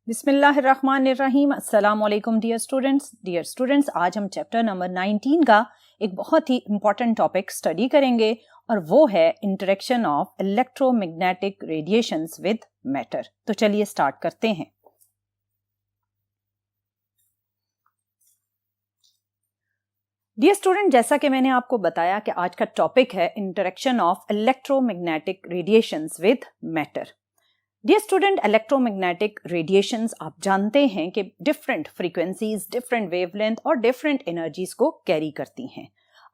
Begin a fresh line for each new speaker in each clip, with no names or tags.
बिस्मिल्लाहिर्रहमानिर्रहीम। अस्सलाम वालेकुम डियर स्टूडेंट्स, आज हम चैप्टर नंबर 19 का एक बहुत ही इम्पॉर्टेंट टॉपिक स्टडी करेंगे और वो है interaction of electromagnetic radiations with matter. तो चलिए स्टार्ट करते हैं। डियर स्टूडेंट, जैसा कि मैंने आपको बताया कि आज का टॉपिक है interaction of electromagnetic radiations with matter. Dear student, electromagnetic radiations आप जानते हैं कि डिफरेंट फ्रीक्वेंसीज, डिफरेंट वेवलेंथ और डिफरेंट एनर्जीज को कैरी करती हैं।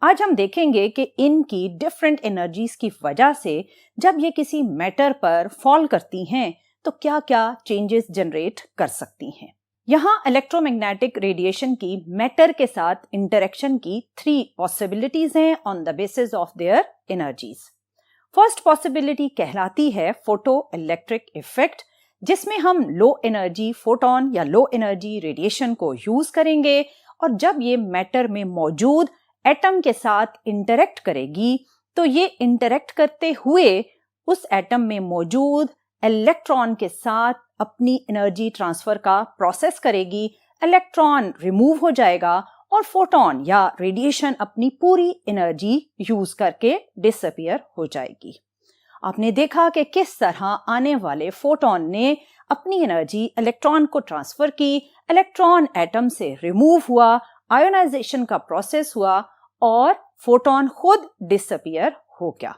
आज हम देखेंगे कि इनकी डिफरेंट एनर्जीज की वजह से जब ये किसी मैटर पर फॉल करती हैं तो क्या क्या चेंजेस जनरेट कर सकती हैं। यहाँ इलेक्ट्रोमैग्नेटिक रेडिएशन की मैटर के साथ इंटरेक्शन की 3 पॉसिबिलिटीज हैं on the basis of their energies. First possibility कहलाती है फोटो इलेक्ट्रिक इफेक्ट, जिसमें हम लो एनर्जी फोटोन या लो एनर्जी रेडिएशन को यूज करेंगे और जब ये मैटर में मौजूद एटम के साथ इंटरेक्ट करेगी तो ये इंटरेक्ट करते हुए उस एटम में मौजूद इलेक्ट्रॉन के साथ अपनी एनर्जी ट्रांसफर का प्रोसेस करेगी। इलेक्ट्रॉन रिमूव हो जाएगा और फोटोन या रेडिएशन अपनी पूरी एनर्जी यूज करके डिसअपीयर हो जाएगी। आपने देखा कि किस तरह आने वाले फोटोन ने अपनी एनर्जी इलेक्ट्रॉन को ट्रांसफर की, इलेक्ट्रॉन एटम से रिमूव हुआ, आयोनाइजेशन का प्रोसेस हुआ और फोटोन खुद डिसअपीयर हो गया।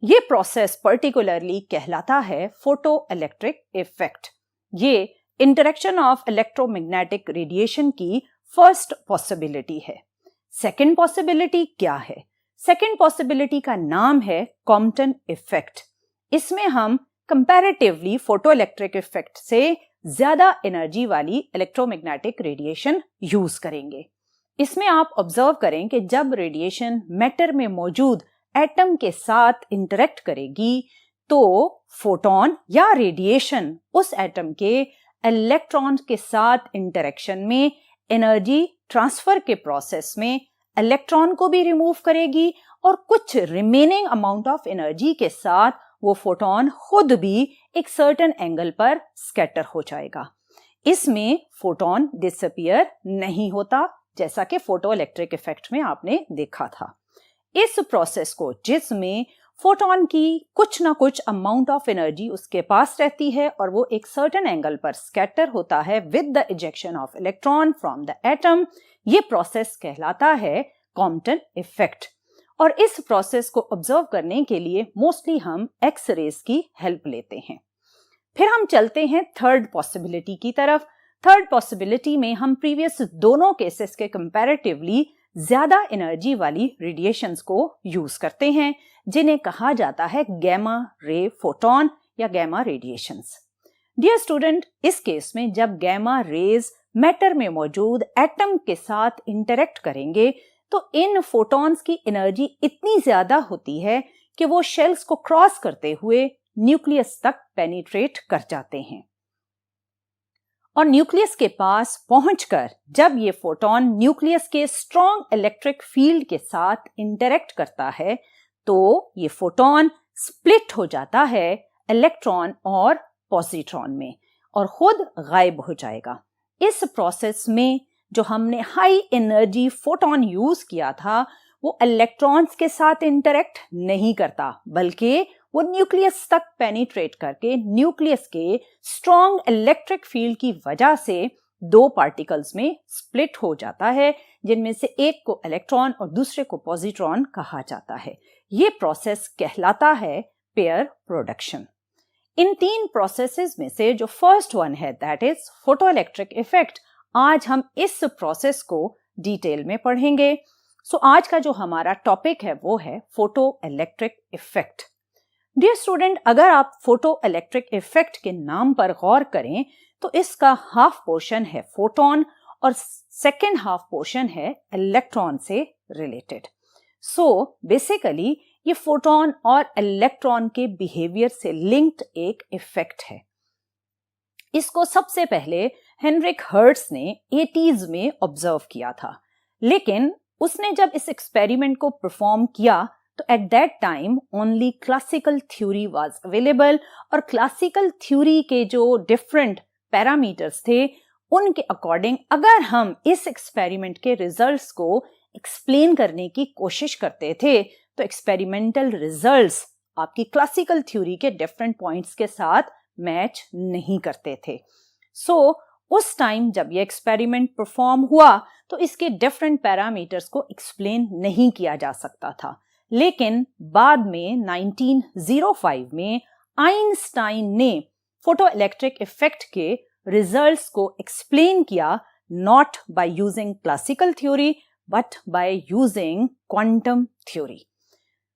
ये प्रोसेस पर्टिकुलरली कहलाता है फोटो इलेक्ट्रिक इफेक्ट। ये इंटरेक्शन ऑफ इलेक्ट्रोमैग्नेटिक रेडिएशन की फर्स्ट पॉसिबिलिटी है। सेकंड पॉसिबिलिटी क्या है? सेकंड पॉसिबिलिटी का नाम है कॉम्पटन इफेक्ट। इसमें हम कंपैरेटिवली फोटो इलेक्ट्रिक इफेक्ट से ज्यादा एनर्जी वाली इलेक्ट्रोमैग्नेटिक रेडिएशन यूज करेंगे। इसमें आप ऑब्जर्व करें कि जब रेडिएशन मैटर में मौजूद एटम के साथ इंटरेक्ट करेगी तो फोटोन या रेडिएशन उस एटम के इलेक्ट्रॉन के साथ इंटरेक्शन में एनर्जी ट्रांसफर के प्रोसेस में इलेक्ट्रॉन को भी रिमूव करेगी और कुछ रिमेनिंग अमाउंट ऑफ एनर्जी के साथ वो फोटोन खुद भी एक सर्टेन एंगल पर स्कैटर हो जाएगा। इसमें फोटोन डिसअपीयर नहीं होता, जैसा कि फोटो इलेक्ट्रिक इफेक्ट में आपने देखा था। इस प्रोसेस को, जिसमें फोटोन की कुछ ना कुछ अमाउंट ऑफ एनर्जी उसके पास रहती है और वो एक सर्टेन एंगल पर स्कैटर होता है with the ejection of electron from the atom, ये प्रोसेस कहलाता है कॉम्पटन इफेक्ट। और इस प्रोसेस को ऑब्जर्व करने के लिए मोस्टली हम एक्स रेज की हेल्प लेते हैं। फिर हम चलते हैं थर्ड पॉसिबिलिटी की तरफ। थर्ड पॉसिबिलिटी में हम प्रीवियस दोनों केसेस के कंपैरेटिवली ज्यादा एनर्जी वाली रेडिएशंस को यूज करते हैं, जिन्हें कहा जाता है गैमा रे फोटोन या गैमा रेडिएशंस। डियर स्टूडेंट, इस केस में जब गैमा रेज मैटर में मौजूद एटम के साथ इंटरेक्ट करेंगे तो इन फोटॉन्स की एनर्जी इतनी ज्यादा होती है कि वो शेल्स को क्रॉस करते हुए न्यूक्लियस तक पेनिट्रेट कर जाते हैं और न्यूक्लियस के पास पहुंचकर जब ये फोटोन न्यूक्लियस के स्ट्रॉन्ग इलेक्ट्रिक फील्ड के साथ इंटरेक्ट करता है तो ये फोटोन स्प्लिट हो जाता है इलेक्ट्रॉन और पॉजिट्रॉन में और खुद गायब हो जाएगा। इस प्रोसेस में जो हमने हाई एनर्जी फोटोन यूज किया था वो इलेक्ट्रॉन्स के साथ इंटरेक्ट नहीं करता, बल्कि वो न्यूक्लियस तक पेनिट्रेट करके न्यूक्लियस के स्ट्रॉन्ग इलेक्ट्रिक फील्ड की वजह से 2 पार्टिकल्स में स्प्लिट हो जाता है, जिनमें से एक को इलेक्ट्रॉन और दूसरे को पॉजिट्रॉन कहा जाता है। ये प्रोसेस कहलाता है पेयर प्रोडक्शन। इन 3 प्रोसेसेस में से जो फर्स्ट वन है that is photo electric effect, आज हम इस प्रोसेस को डिटेल में पढ़ेंगे। सो आज का जो हमारा टॉपिक है वो है photo electric effect. Dear student, अगर आप फोटो इलेक्ट्रिक इफेक्ट के नाम पर गौर करें तो इसका हाफ पोर्शन है फोटोन और सेकेंड हाफ पोर्शन है इलेक्ट्रॉन से रिलेटेड। सो बेसिकली ये फोटोन और इलेक्ट्रॉन के बिहेवियर से लिंक्ड एक इफेक्ट है। इसको सबसे पहले हेनरिक हर्ट्ज ने 80s में ऑब्जर्व किया था, लेकिन उसने जब इस एक्सपेरिमेंट को परफॉर्म किया तो at that time only classical theory was available और क्लासिकल थ्योरी के जो डिफरेंट पैरामीटर्स थे, उनके अकॉर्डिंग अगर हम इस एक्सपेरिमेंट के रिजल्ट्स को एक्सप्लेन करने की कोशिश करते थे तो एक्सपेरिमेंटल रिजल्ट्स आपकी क्लासिकल थ्योरी के डिफरेंट पॉइंट्स के साथ मैच नहीं करते थे। उस टाइम जब ये एक्सपेरिमेंट परफॉर्म हुआ तो इसके डिफरेंट पैरामीटर्स को एक्सप्लेन नहीं किया जा सकता था, लेकिन बाद में 1905 में आइंस्टाइन ने फोटोइलेक्ट्रिक इफेक्ट के रिजल्ट्स को एक्सप्लेन किया, not by using classical theory but by using quantum theory.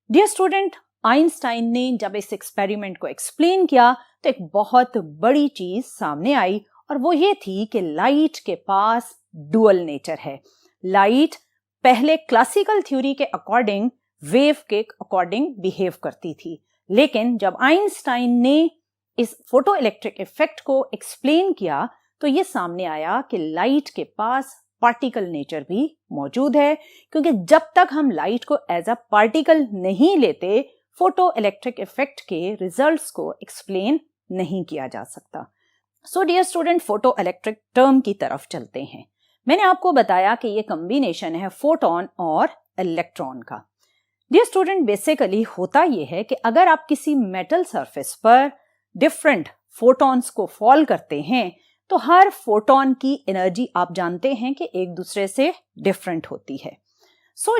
Dear student, Einstein ने जब इस एक्सपेरिमेंट को एक्सप्लेन किया तो एक बहुत बड़ी चीज सामने आई, और वो ये थी कि लाइट के पास डुअल नेचर है। लाइट पहले क्लासिकल थ्योरी के अकॉर्डिंग वेव के अकॉर्डिंग बिहेव करती थी, लेकिन जब आइंस्टाइन ने इस फोटोइलेक्ट्रिक इफेक्ट को एक्सप्लेन किया तो ये सामने आया कि लाइट के पास पार्टिकल नेचर भी मौजूद है, क्योंकि जब तक हम लाइट को एज अ पार्टिकल नहीं लेते फोटोइलेक्ट्रिक इफेक्ट के रिजल्ट्स को एक्सप्लेन नहीं किया जा सकता। So dear student, photoelectric term की तरफ चलते हैं। मैंने आपको बताया कि ये कॉम्बिनेशन है फोटोन और इलेक्ट्रॉन का। डियर स्टूडेंट, बेसिकली होता ये है कि अगर आप किसी मेटल सरफेस पर डिफरेंट फोटॉन्स को फॉल करते हैं तो हर फोटोन की एनर्जी आप जानते हैं कि एक दूसरे से डिफरेंट होती है।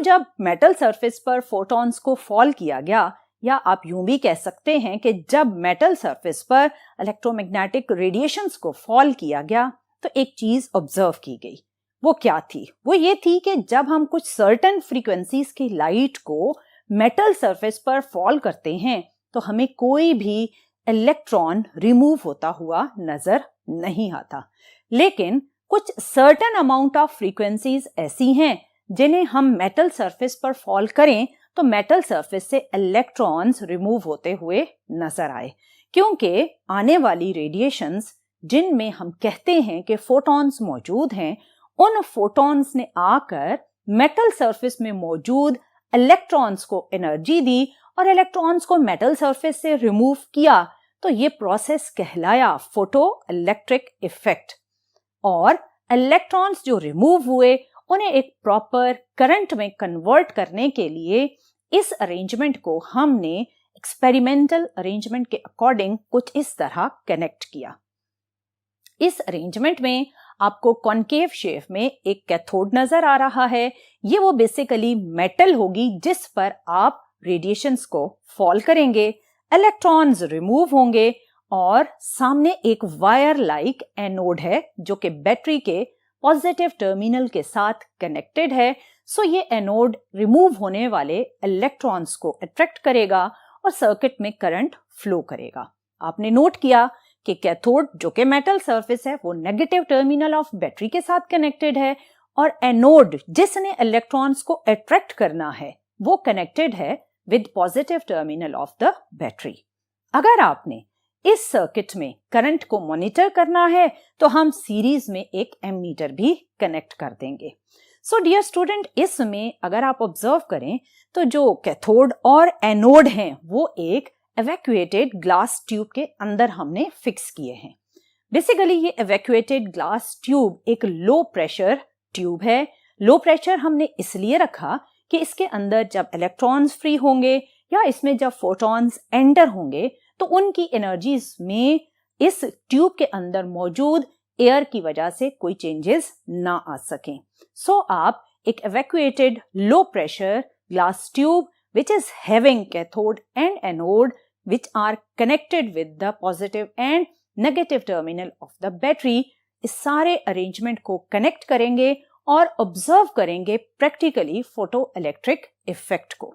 जब मेटल सरफेस पर फोटॉन्स को फॉल किया गया, या आप यूं भी कह सकते हैं कि जब मेटल सरफेस पर इलेक्ट्रोमैग्नेटिक रेडिएशंस को फॉल किया गया तो एक चीज ऑब्जर्व की गई। वो क्या थी? वो ये थी कि जब हम कुछ सर्टेन फ्रीक्वेंसीज की लाइट को मेटल सरफेस पर फॉल करते हैं तो हमें कोई भी इलेक्ट्रॉन रिमूव होता हुआ नजर नहीं आता, लेकिन कुछ सर्टेन अमाउंट ऑफ फ्रीक्वेंसीज ऐसी हैं जिन्हें हम मेटल सरफेस पर फॉल करें तो मेटल सरफेस से इलेक्ट्रॉन्स रिमूव होते हुए नजर आए, क्योंकि आने वाली रेडिएशंस जिनमें हम कहते हैं कि फोटॉन्स मौजूद हैं, उन फोटॉन्स ने आकर मेटल सरफेस में मौजूद इलेक्ट्रॉन्स को एनर्जी दी और इलेक्ट्रॉन्स को मेटल सरफेस से रिमूव किया। तो ये प्रोसेस कहलाया फोटो इलेक्ट्रिक इफेक्ट, और इलेक्ट्रॉन्स जो रिमूव हुए उन्हें एक प्रॉपर करंट में कन्वर्ट करने के लिए इस अरेंजमेंट को हमने एक्सपेरिमेंटल अरेंजमेंट के अकॉर्डिंग कुछ इस तरह कनेक्ट किया। इस अरेंजमेंट में आपको कॉन्केव शेप में एक कैथोड नजर आ रहा है। ये वो बेसिकली मेटल होगी जिस पर आप रेडिएशंस को फॉल करेंगे, इलेक्ट्रॉन्स रिमूव होंगे और सामने एक वायर लाइक एनोड है जो कि बैटरी के पॉजिटिव टर्मिनल के साथ कनेक्टेड है। ये एनोड रिमूव होने वाले इलेक्ट्रॉन्स को अट्रैक्ट करेगा और सर्किट में करंट फ्लो करेगा। आपने नोट किया कि कैथोड जो कि मेटल सरफेस है वो नेगेटिव टर्मिनल ऑफ बैटरी के साथ कनेक्टेड है, और एनोड जिसने इलेक्ट्रॉन्स को अट्रैक्ट करना है वो कनेक्टेड है with positive terminal of the battery. अगर आपने इस सर्किट में करंट को मॉनिटर करना है तो हम सीरीज में एक एमीटर भी कनेक्ट कर देंगे। डियर स्टूडेंट, इसमें अगर आप ऑब्जर्व करें तो जो कैथोड और एनोड हैं वो एक एवैक्यूएटेड ग्लास ट्यूब के अंदर हमने फिक्स किए हैं। बेसिकली ये एवैक्यूएटेड ग्लास ट्यूब एक लो प्रेशर ट्यूब है। लो प्रेशर हमने इसलिए रखा कि इसके अंदर जब इलेक्ट्रॉन्स फ्री होंगे या इसमें जब फोटॉन्स एंटर होंगे तो उनकी एनर्जीज में इस ट्यूब के अंदर मौजूद एयर की वजह से कोई चेंजेस ना आ सकें। आप एक evacuated low pressure glass tube which is having cathode and anode which are connected with the positive and negative terminal of the battery, इस सारे अरेंजमेंट को कनेक्ट करेंगे और ऑब्जर्व करेंगे प्रैक्टिकली फोटो इलेक्ट्रिक इफेक्ट को।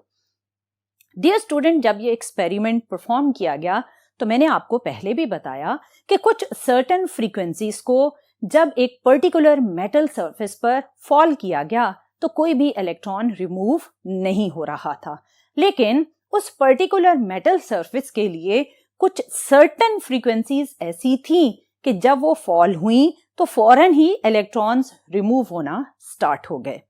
डियर स्टूडेंट, जब ये experiment perform किया गया तो मैंने आपको पहले भी बताया कि कुछ सर्टेन फ्रीक्वेंसीज को जब एक पर्टिकुलर मेटल सरफेस पर फॉल किया गया तो कोई भी इलेक्ट्रॉन रिमूव नहीं हो रहा था, लेकिन उस पर्टिकुलर मेटल सरफेस के लिए कुछ सर्टेन फ्रीक्वेंसीज ऐसी थी कि जब वो फॉल हुई तो फौरन ही इलेक्ट्रॉन्स रिमूव होना स्टार्ट हो गए।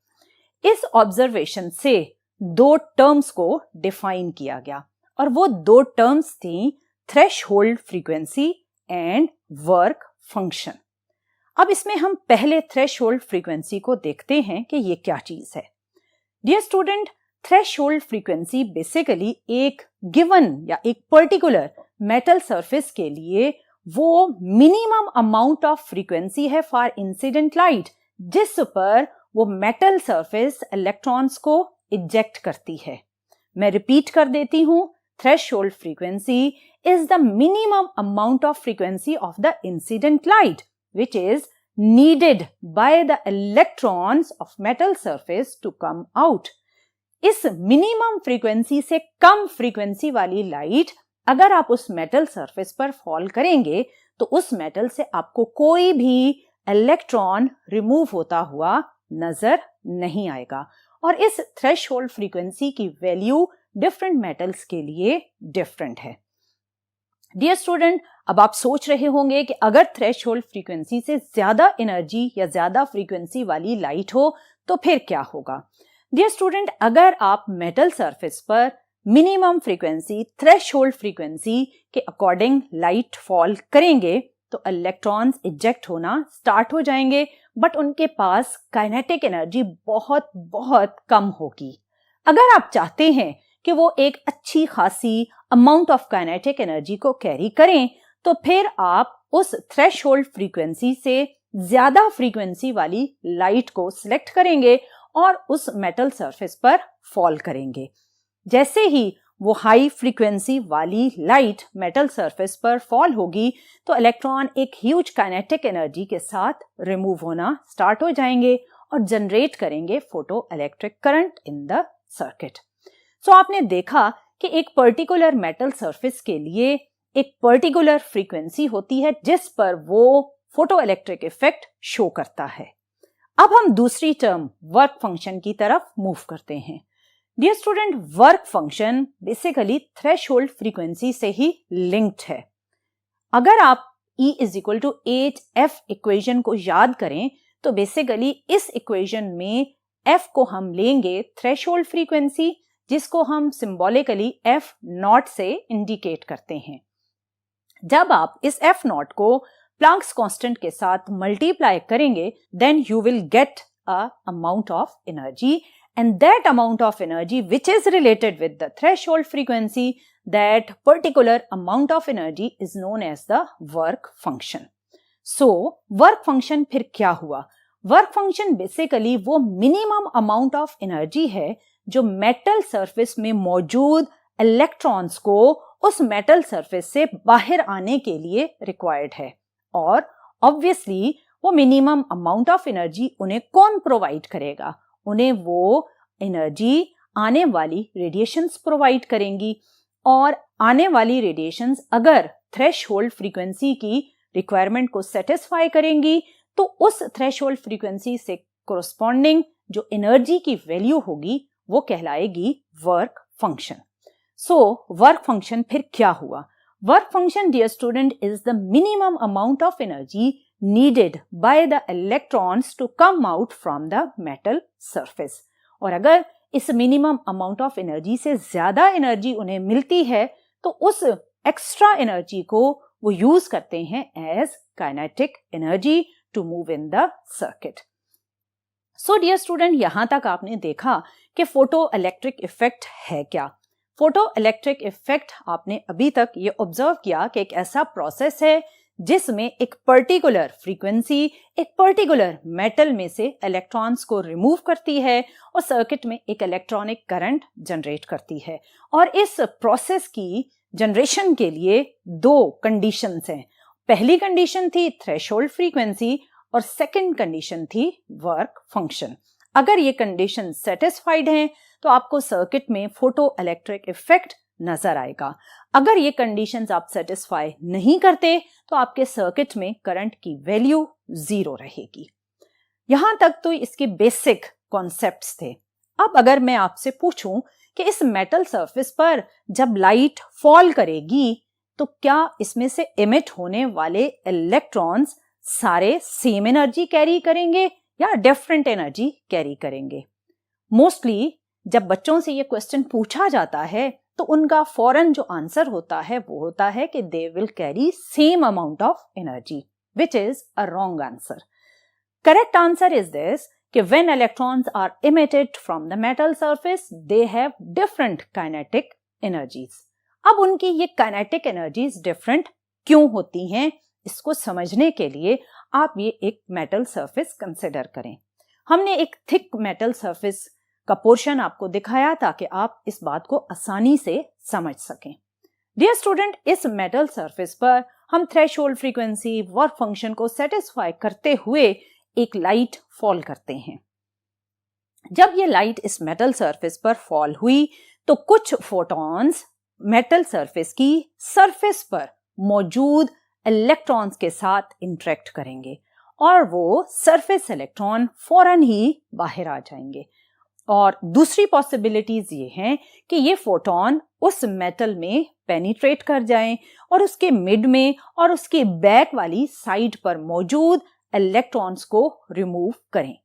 इस ऑब्जर्वेशन से दो टर्म्स को डिफाइन किया गया और वो दो टर्म्स थी threshold frequency and work function. अब इसमें हम पहले थ्रेशोल्ड फ्रीक्वेंसी को देखते हैं कि ये क्या चीज है। Dear student, threshold frequency basically एक गिवन या एक पर्टिकुलर मेटल सरफेस के लिए वो मिनिमम अमाउंट ऑफ फ्रीक्वेंसी है फॉर इंसिडेंट लाइट जिस पर वो मेटल सरफेस इलेक्ट्रॉन्स को इजेक्ट करती है। मैं रिपीट कर देती हूं, threshold frequency is the minimum amount of frequency of the incident light which is needed by the electrons of metal surface to come out. इस मिनिमम फ्रीक्वेंसी से कम frequency वाली लाइट अगर आप उस मेटल सरफेस पर फॉल करेंगे तो उस मेटल से आपको कोई भी इलेक्ट्रॉन रिमूव होता हुआ नजर नहीं आएगा। और इस थ्रेशोल्ड फ्रीक्वेंसी की वैल्यू डिफरेंट मेटल्स के लिए डिफरेंट है। डियर स्टूडेंट, अब आप सोच रहे होंगे कि अगर थ्रेशोल्ड फ्रीक्वेंसी से ज्यादा एनर्जी या ज्यादा फ्रीक्वेंसी वाली लाइट हो तो फिर क्या होगा। डियर स्टूडेंट, अगर आप मेटल सरफेस पर मिनिमम फ्रीक्वेंसी थ्रेशोल्ड फ्रीक्वेंसी के अकॉर्डिंग लाइट फॉल करेंगे तो इलेक्ट्रॉन्स इजेक्ट होना स्टार्ट हो जाएंगे, बट उनके पास काइनेटिक एनर्जी बहुत बहुत कम होगी। अगर आप चाहते हैं कि वो एक अच्छी खासी अमाउंट ऑफ काइनेटिक एनर्जी को कैरी करें तो फिर आप उस थ्रेशोल्ड फ्रीक्वेंसी से ज्यादा फ्रीक्वेंसी वाली लाइट को सिलेक्ट करेंगे और उस मेटल सरफेस पर फॉल करेंगे। जैसे ही वो हाई फ्रीक्वेंसी वाली लाइट मेटल सरफेस पर फॉल होगी तो इलेक्ट्रॉन एक ह्यूज काइनेटिक एनर्जी के साथ रिमूव होना स्टार्ट हो जाएंगे और जनरेट करेंगे photo electric current in the circuit. So आपने देखा कि एक पर्टिकुलर मेटल सरफेस के लिए एक पर्टिकुलर फ्रीक्वेंसी होती है जिस पर वो फोटो इलेक्ट्रिक इफेक्ट शो करता है। अब हम दूसरी टर्म वर्क फंक्शन की तरफ मूव करते हैं। Dear student, work function basically threshold frequency से ही लिंक्ड है। अगर आप E is equal to H equation को याद करें तो बेसिकली इस इक्वेशन में F को हम लेंगे थ्रेशोल्ड फ्रीक्वेंसी जिसको हम सिंबॉलिकली F0 से इंडिकेट करते हैं। जब आप इस F0 को प्लैंक्स कांस्टेंट के साथ मल्टीप्लाई करेंगे then you will get a amount of energy and that amount of energy which is related with the threshold frequency, that particular amount of energy is known as the work function. So work function फिर क्या हुआ? Work function basically वो minimum amount of energy है जो metal surface में मौजूद electrons को उस मेटल सरफेस से बाहर आने के लिए रिक्वायर्ड है। और ऑब्वियसली वो मिनिमम अमाउंट ऑफ एनर्जी उन्हें कौन प्रोवाइड करेगा? उन्हें वो एनर्जी आने वाली रेडिएशंस प्रोवाइड करेंगी और आने वाली रेडिएशंस अगर थ्रेशोल्ड फ्रीक्वेंसी की रिक्वायरमेंट को सेटिस्फाई करेंगी तो उस थ्रेशोल्ड फ्रीक्वेंसी से कोरस्पॉन्डिंग जो एनर्जी की वैल्यू होगी वो कहलाएगी work function. So work function फिर क्या हुआ? Work function, dear student, is the minimum amount of energy needed by the electrons to come out from the metal surface. और अगर इस मिनिमम अमाउंट ऑफ एनर्जी से ज्यादा एनर्जी उन्हें मिलती है तो उस एक्स्ट्रा एनर्जी को वो यूज करते हैं as kinetic energy to move in the circuit. So dear student, यहां तक आपने देखा कि फोटो इलेक्ट्रिक इफेक्ट है क्या। फोटो इलेक्ट्रिक इफेक्ट आपने अभी तक ये ऑब्जर्व किया कि एक ऐसा प्रोसेस है जिसमें एक पर्टिकुलर फ्रीक्वेंसी एक पर्टिकुलर मेटल में से इलेक्ट्रॉन्स को रिमूव करती है और सर्किट में एक इलेक्ट्रॉनिक करंट जनरेट करती है। और इस प्रोसेस की जनरेशन के लिए दो कंडीशंस हैं। पहली कंडीशन थी थ्रेशोल्ड फ्रीक्वेंसी और सेकंड कंडीशन थी वर्क फंक्शन। अगर ये कंडीशन सेटिस्फाइड हैं तो आपको सर्किट में फोटो इलेक्ट्रिक इफेक्ट नजर आएगा। अगर ये कंडीशंस आप सेटिस्फाई नहीं करते तो आपके सर्किट में करंट की वैल्यू 0 रहेगी। यहां तक तो इसके बेसिक कॉन्सेप्ट्स थे। अब अगर मैं आपसे पूछूं कि इस मेटल सरफेस पर जब लाइट फॉल करेगी तो क्या इसमें से इमिट होने वाले इलेक्ट्रॉन्स सारे सेम एनर्जी कैरी करेंगे या डिफरेंट एनर्जी कैरी करेंगे? मोस्टली जब बच्चों से ये क्वेश्चन पूछा जाता है तो उनका फौरन जो आंसर होता है वो होता है कि they will carry same amount of energy. which is a wrong answer. Correct answer is this कि when electrons are emitted from the metal surface, they have different kinetic energies. अब उनकी ये kinetic energies different क्यों होती हैं, इसको समझने के लिए आप ये एक metal surface consider करें. हमने एक thick metal surface का पोर्शन आपको दिखाया ताकि आप इस बात को आसानी से समझ सकें. डियर स्टूडेंट, इस मेटल सरफेस पर हम थ्रेशोल्ड फ्रीक्वेंसी वर्क फंक्शन को सेटिस्फाई करते हुए एक लाइट फॉल करते हैं. जब ये लाइट इस मेटल सरफेस पर फॉल हुई तो कुछ फोटॉन्स मेटल सरफेस की सरफेस पर मौजूद इलेक्ट्रॉन्स के साथ इंटरेक्ट करेंगे और वो सरफेस इलेक्ट्रॉन फौरन ही बाहर आ जाएंगे. और दूसरी पॉसिबिलिटीज ये हैं कि ये फोटोन उस मेटल में पेनिट्रेट कर जाएं और उसके मिड में और उसके बैक वाली साइड पर मौजूद इलेक्ट्रॉन्स को रिमूव करें.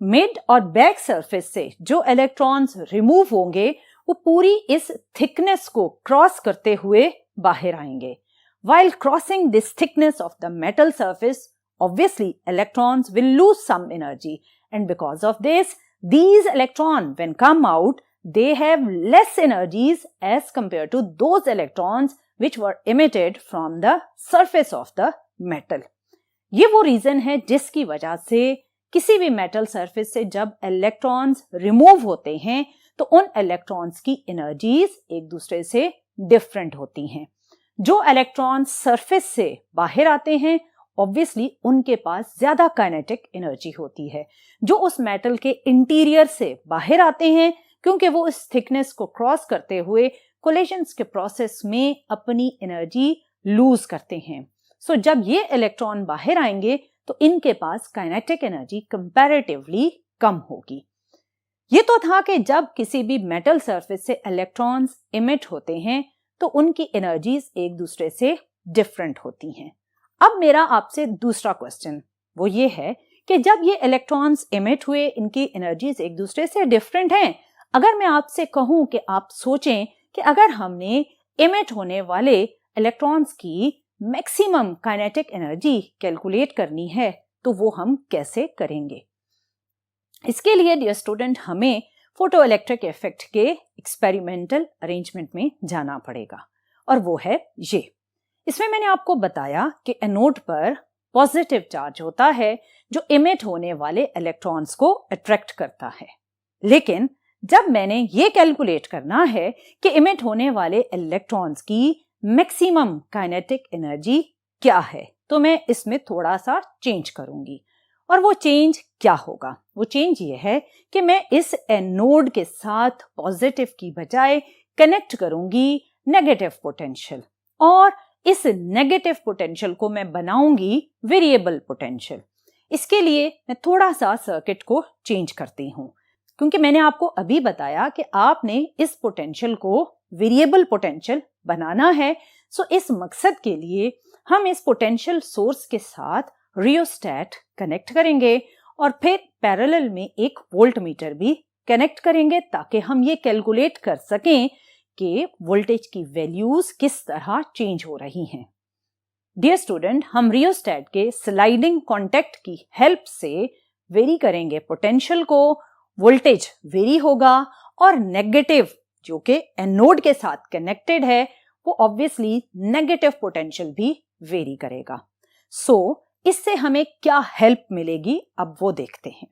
मिड और बैक सरफेस से जो इलेक्ट्रॉन्स रिमूव होंगे वो पूरी इस थिकनेस को क्रॉस करते हुए बाहर आएंगे. While crossing this thickness of the metal surface, obviously electrons will lose some energy, and because of this, these electrons, when come out, they have less energies as compared to those electrons which were emitted from the surface of the metal. ये वो reason है जिसकी वजह से किसी भी metal surface से जब इलेक्ट्रॉन्स रिमूव होते हैं तो उन इलेक्ट्रॉन्स की एनर्जीज एक दूसरे से डिफरेंट होती हैं. जो इलेक्ट्रॉन्स सरफेस से बाहर आते हैं ऑब्वियसली उनके पास ज्यादा काइनेटिक एनर्जी होती है. जो उस मेटल के इंटीरियर से बाहर आते हैं क्योंकि वो इस थिकनेस को क्रॉस करते हुए कोलिजन्स के प्रोसेस में अपनी एनर्जी लूज करते हैं. सो जब ये इलेक्ट्रॉन बाहर आएंगे तो इनके पास काइनेटिक एनर्जी कंपैरेटिवली कम होगी. ये तो था कि जब किसी भी मेटल सरफेस से इलेक्ट्रॉन्स इमिट होते हैं तो उनकी एनर्जीज एक दूसरे से डिफरेंट होती हैं. अब मेरा आपसे दूसरा क्वेश्चन वो ये है कि जब ये इलेक्ट्रॉन्स इमिट हुए इनकी एनर्जीज एक दूसरे से डिफरेंट हैं. अगर मैं आपसे कहूं कि आप सोचें कि अगर हमने इमिट होने वाले इलेक्ट्रॉन्स की मैक्सिमम काइनेटिक एनर्जी कैलकुलेट करनी है तो वो हम कैसे करेंगे. इसके लिए डियर स्टूडेंट हमें फोटो इलेक्ट्रिक इफेक्ट के एक्सपेरिमेंटल अरेंजमेंट में जाना पड़ेगा और वो है ये. इसमें मैंने आपको बताया कि एनोड पर पॉजिटिव चार्ज होता है जो इमिट होने वाले इलेक्ट्रॉन्स को अट्रैक्ट करता है. लेकिन जब मैंने ये कैलकुलेट करना है कि इमिट होने वाले इलेक्ट्रॉन्स की मैक्सिमम काइनेटिक एनर्जी क्या है तो मैं इसमें थोड़ा सा चेंज करूंगी. और वो चेंज क्या होगा? वो चेंज ये है कि मैं इस एनोड के साथ पॉजिटिव की बजाय कनेक्ट करूंगी नेगेटिव पोटेंशियल और इस नेगेटिव पोटेंशियल को मैं बनाऊंगी वेरिएबल पोटेंशियल. इसके लिए मैं थोड़ा सा सर्किट को चेंज करती हूँ क्योंकि मैंने आपको अभी बताया कि आपने इस पोटेंशियल को वेरिएबल पोटेंशियल बनाना है. सो इस मकसद के लिए हम इस पोटेंशियल सोर्स के साथ रियोस्टैट कनेक्ट करेंगे और फिर पैरेलल में एक वोल्ट मीटर भी कनेक्ट करेंगे ताकि हम ये कैलकुलेट कर सकें कि वोल्टेज की वैल्यूज किस तरह चेंज हो रही हैं. डियर स्टूडेंट, हम रियोस्टैट के स्लाइडिंग कॉन्टैक्ट की हेल्प से वेरी करेंगे पोटेंशियल को, वोल्टेज वेरी होगा और नेगेटिव जो कि एनोड के साथ कनेक्टेड है वो ऑब्वियसली नेगेटिव पोटेंशियल भी वेरी करेगा. सो इससे हमें क्या हेल्प मिलेगी अब वो देखते हैं.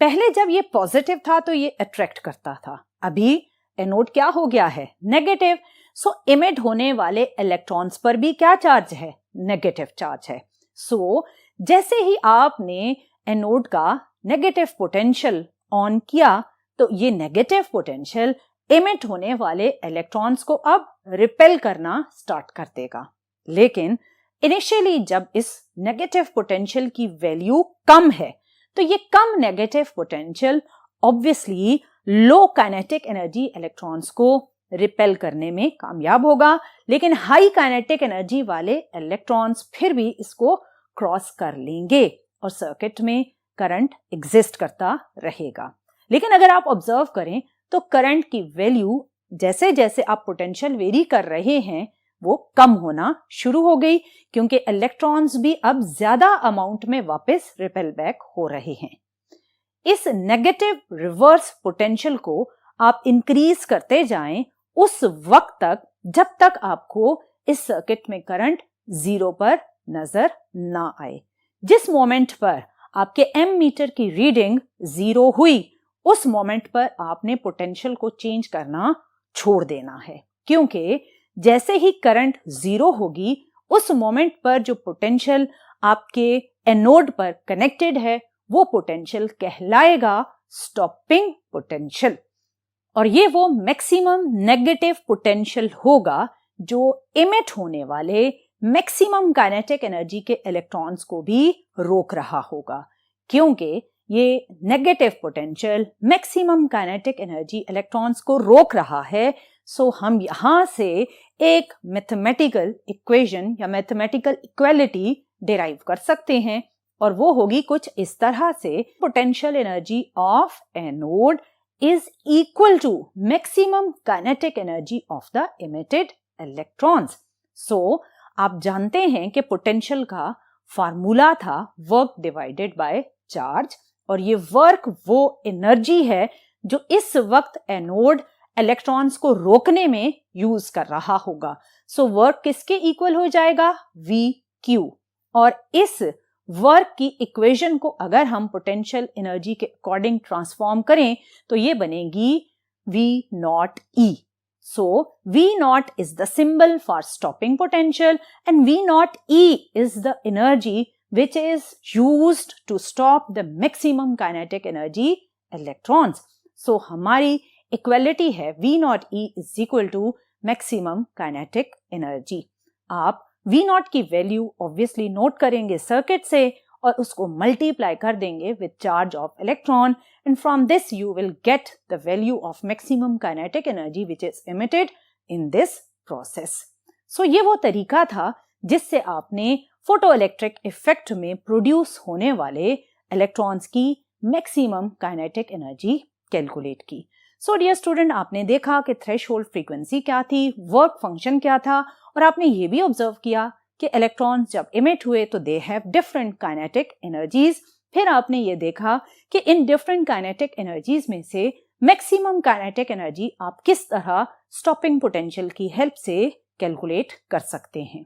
पहले जब ये पॉजिटिव था तो ये अट्रैक्ट करता था. अभी एनोड क्या हो गया है? नेगेटिव. सो इमिट होने वाले इलेक्ट्रॉन्स पर भी क्या चार्ज है? नेगेटिव चार्ज है. सो जैसे ही आपने एनोड का नेगेटिव पोटेंशियल ऑन किया तो ये नेगेटिव पोटेंशियल इमिट होने वाले इलेक्ट्रॉन्स को अब रिपेल करना स्टार्ट कर देगा. लेकिन इनिशियली जब इस नेगेटिव पोटेंशियल की वैल्यू कम है तो ये कम नेगेटिव पोटेंशियल ऑब्वियसली लो काइनेटिक एनर्जी इलेक्ट्रॉन्स को रिपेल करने में कामयाब होगा. लेकिन हाई काइनेटिक एनर्जी वाले इलेक्ट्रॉन्स फिर भी इसको क्रॉस कर लेंगे और सर्किट में करंट एग्जिस्ट करता रहेगा. लेकिन अगर आप ऑब्जर्व करें तो करंट की वैल्यू जैसे जैसे आप पोटेंशियल वेरी कर रहे हैं वो कम होना शुरू हो गई, क्योंकि इलेक्ट्रॉन्स भी अब ज्यादा अमाउंट में वापस रिपेल बैक हो रहे हैं। इस नेगेटिव रिवर्स पोटेंशियल को आप इंक्रीज करते जाएं उस वक्त तक जब तक आपको इस सर्किट में करंट 0 पर नजर ना आए। जिस मोमेंट पर आपके एमीटर की रीडिंग 0 हुई, उस मोमेंट पर आपने पोटेंशियल को चेंज करना छोड़ देना है, क्योंकि जैसे ही करंट 0 होगी उस मोमेंट पर जो पोटेंशियल आपके एनोड पर कनेक्टेड है वो पोटेंशियल कहलाएगा स्टॉपिंग पोटेंशियल, और ये वो मैक्सिमम नेगेटिव पोटेंशियल होगा जो इमिट होने वाले मैक्सिमम काइनेटिक एनर्जी के इलेक्ट्रॉन्स को भी रोक रहा होगा, क्योंकि ये negative potential maximum kinetic energy electrons को रोक रहा है। सो हम यहां से एक मैथमेटिकल इक्वेशन या मैथमेटिकल इक्वालिटी डिराइव कर सकते हैं, और वो होगी कुछ इस तरह से, potential energy of anode is equal to maximum kinetic energy of the emitted electrons. So आप जानते हैं कि पोटेंशियल का फार्मूला था वर्क डिवाइडेड बाय चार्ज, और ये वर्क वो एनर्जी है जो इस वक्त एनोड इलेक्ट्रॉन्स को रोकने में यूज कर रहा होगा। सो वर्क किसके इक्वल हो जाएगा? VQ। और इस वर्क की इक्वेशन को अगर हम पोटेंशियल एनर्जी के अकॉर्डिंग ट्रांसफॉर्म करें तो ये बनेगी V0E। So V0 is the symbol for stopping potential and V0E is the energy which is used to stop the maximum kinetic energy electrons. So हमारी इक्वालिटी है V0E is equal to maximum kinetic energy। आप V0 की value obviously note करेंगे circuit से और उसको multiply कर देंगे with charge of electron, and from this you will get the value of maximum kinetic energy which is emitted in this process. So ये वो तरीका था जिससे आपने फोटोइलेक्ट्रिक इफेक्ट में प्रोड्यूस होने वाले इलेक्ट्रॉन्स की मैक्सिमम काइनेटिक एनर्जी कैलकुलेट की। सो डियर स्टूडेंट, आपने देखा कि थ्रेशोल्ड फ्रीक्वेंसी क्या थी, वर्क फंक्शन क्या था, और आपने ये भी ऑब्जर्व किया कि इलेक्ट्रॉन्स जब इमिट हुए तो they have different kinetic energies. फिर आपने ये देखा कि इन डिफरेंट काइनेटिक एनर्जीज में से मैक्सिमम काइनेटिक एनर्जी आप किस तरह स्टॉपिंग पोटेंशियल की हेल्प से कैलकुलेट कर सकते हैं।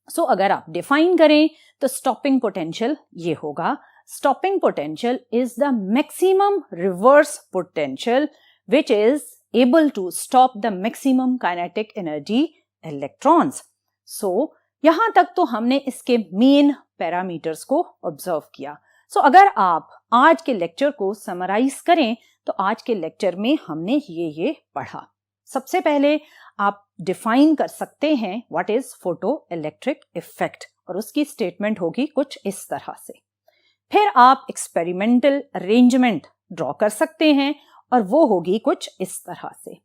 सो अगर आप डिफाइन करें तो स्टॉपिंग पोटेंशियल ये होगा, stopping potential is the maximum reverse potential which is able to stop the maximum kinetic energy electrons. So यहां तक तो हमने इसके मेन पैरामीटर्स को ऑब्जर्व किया। सो अगर आप आज के लेक्चर को समराइज करें तो आज के लेक्चर में हमने ये पढ़ा। सबसे पहले आप डिफाइन कर सकते हैं what is photo electric effect, और उसकी स्टेटमेंट होगी कुछ इस तरह से। फिर आप एक्सपेरिमेंटल अरेंजमेंट ड्रॉ कर सकते हैं और वो होगी कुछ इस तरह से।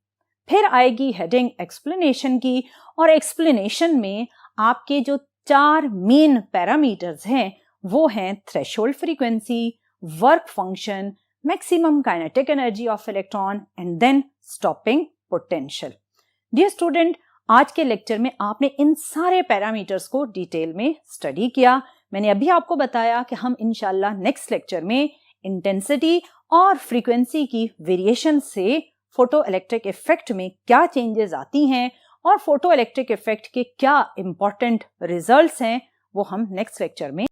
फिर आएगी हेडिंग एक्सप्लेनेशन की, और एक्सप्लेनेशन में आपके जो 4 मेन पैरामीटर्स हैं वो हैं threshold frequency, work function, maximum kinetic energy of electron and then stopping potential. Dear student, आज के लेक्चर में आपने इन सारे पैरामीटर्स को डिटेल में स्टडी किया। मैंने अभी आपको बताया कि हम इंशाल्लाह नेक्स्ट लेक्चर में इंटेंसिटी और फ्रीक्वेंसी की वेरिएशन से फोटो इलेक्ट्रिक इफेक्ट में क्या चेंजेस आती हैं और फोटो इलेक्ट्रिक इफेक्ट के क्या इंपॉर्टेंट रिजल्ट्स हैं वो हम नेक्स्ट लेक्चर में